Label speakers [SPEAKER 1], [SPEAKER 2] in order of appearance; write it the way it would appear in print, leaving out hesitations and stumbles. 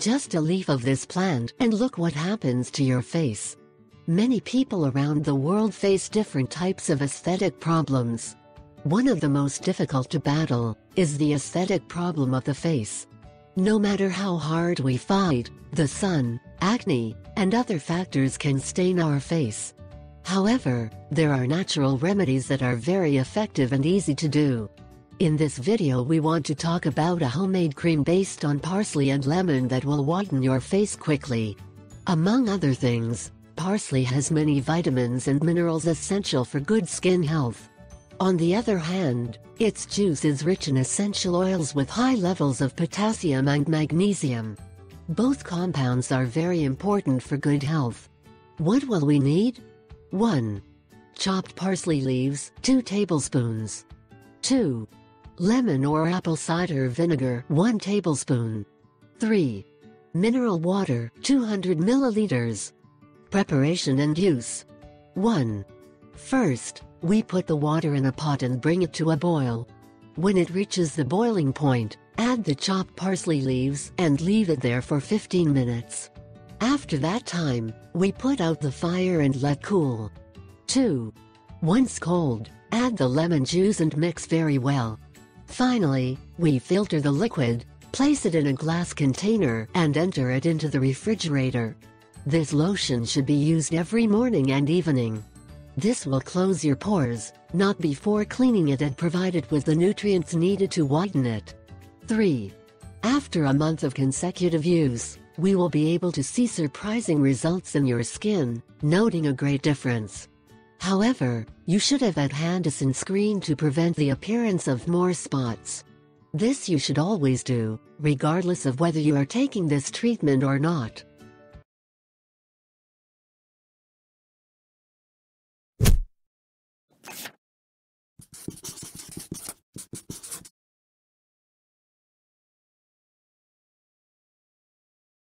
[SPEAKER 1] Just a leaf of this plant and look what happens to your face. Many people around the world face different types of aesthetic problems. One of the most difficult to battle is the aesthetic problem of the face. No matter how hard we fight, the sun, acne, and other factors can stain our face. However, there are natural remedies that are very effective and easy to do. In this video we want to talk about a homemade cream based on parsley and lemon that will whiten your face quickly. Among other things, parsley has many vitamins and minerals essential for good skin health. On the other hand, its juice is rich in essential oils with high levels of potassium and magnesium. Both compounds are very important for good health. What will we need? 1. Chopped parsley leaves, 2 tablespoons. 2. Lemon or apple cider vinegar, 1 tablespoon. 3. Mineral water, 200 milliliters. Preparation and use. 1. First, we put the water in a pot and bring it to a boil. When it reaches the boiling point, add the chopped parsley leaves and leave it there for 15 minutes. After that time, we put out the fire and let cool. 2. Once cold, add the lemon juice and mix very well. Finally, we filter the liquid, place it in a glass container and enter it into the refrigerator. This lotion should be used every morning and evening. This will close your pores, not before cleaning it, and provide it with the nutrients needed to whiten it. 3. After a month of consecutive use, we will be able to see surprising results in your skin, noting a great difference. However, you should have at hand a sunscreen to prevent the appearance of more spots. This you should always do, regardless of whether you are taking this treatment or not.